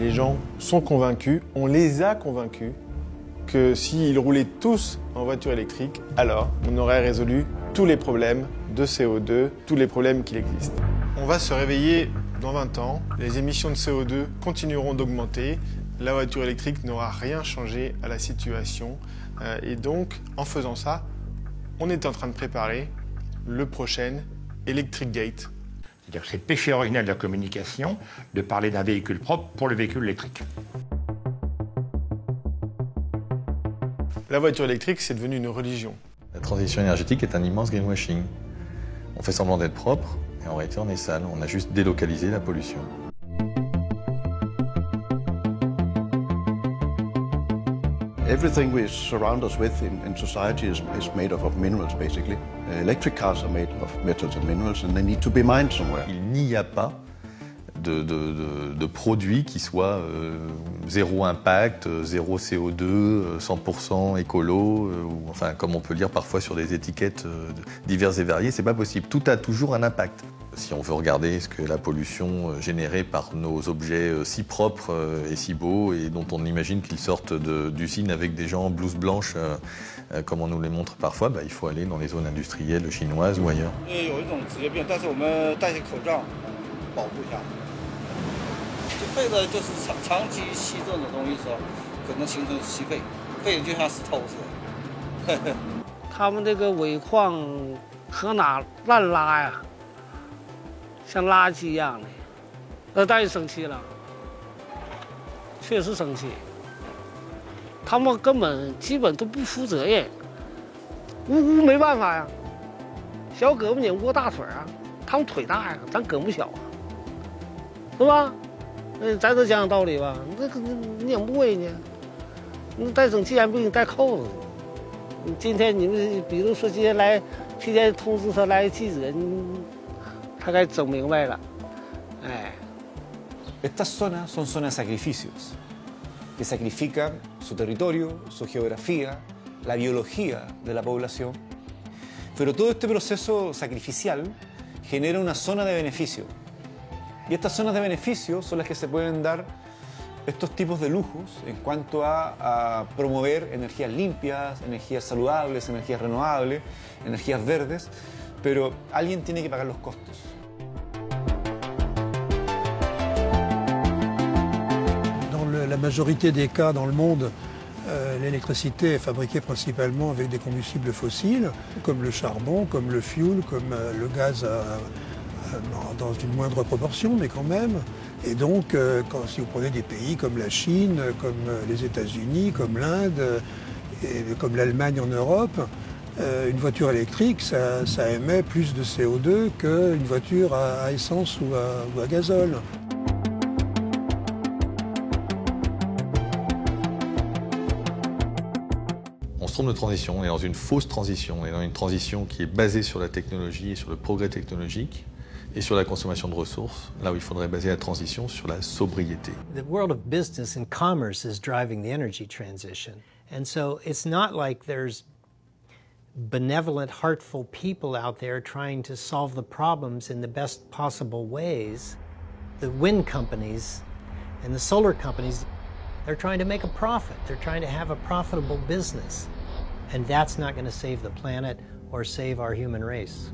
les gens sont convaincus, on les a convaincus, que s'ils roulaient tous en voiture électrique, alors on aurait résolu tous les problèmes de CO2, tous les problèmes qui existent. On va se réveiller dans 20 ans, les émissions de CO2 continueront d'augmenter, la voiture électrique n'aura rien changé à la situation et donc en faisant ça, on est en train de préparer le prochain Electric Gate. C'est-à-dire que c'est le péché originel de la communication de parler d'un véhicule propre pour le véhicule électrique. La voiture électrique, c'est devenu une religion. La transition énergétique est un immense greenwashing. On fait semblant d'être propre et en réalité on est sale. On a juste délocalisé la pollution. Everything we surround us with in society is made of minerals, basically. Electric cars are made of metals and minerals, and they need to be mined somewhere. Il n'y a pas de produit qui soit zéro impact, zéro CO2, 100% écolo, ou, enfin comme on peut lire parfois sur des étiquettes diverses et variées, c'est pas possible. Tout a toujours un impact. Si on veut regarder ce que la pollution générée par nos objets si propres et si beaux et dont on imagine qu'ils sortent d'usines avec des gens en blouse blanche comme on nous les montre parfois, il faut aller dans les zones industrielles chinoises ou ailleurs. Estas zonas son zonas de sacrificios, que sacrifican su territorio, su geografía, la biología de la población. Pero todo este proceso sacrificial genera una zona de beneficio. Y estas zonas de beneficio son las que se pueden dar estos tipos de lujos en cuanto a promover energías limpias, energías saludables, energías renovables, energías verdes, pero alguien tiene que pagar los costos. La majorité des cas dans le monde, l'électricité est fabriquée principalement avec des combustibles fossiles, comme le charbon, comme le fioul, comme le gaz dans une moindre proportion, mais quand même. Et donc, si vous prenez des pays comme la Chine, comme les États-Unis, comme l'Inde, et comme l'Allemagne en Europe, une voiture électrique, ça émet plus de CO2 qu'une voiture à essence ou à gazole. On se trompe de transition, on est dans une fausse transition, on est dans une transition qui est basée sur la technologie et sur le progrès technologique et sur la consommation de ressources, là où il faudrait baser la transition sur la sobriété. The world of business and commerce is driving the energy transition. And so it's not like there's benevolent, heartful people out there trying to solve the problems in the best possible ways. The wind companies and the solar companies, they're trying to make a profit. They're trying to have a profitable business. And that's not going to save the planet or save our human race.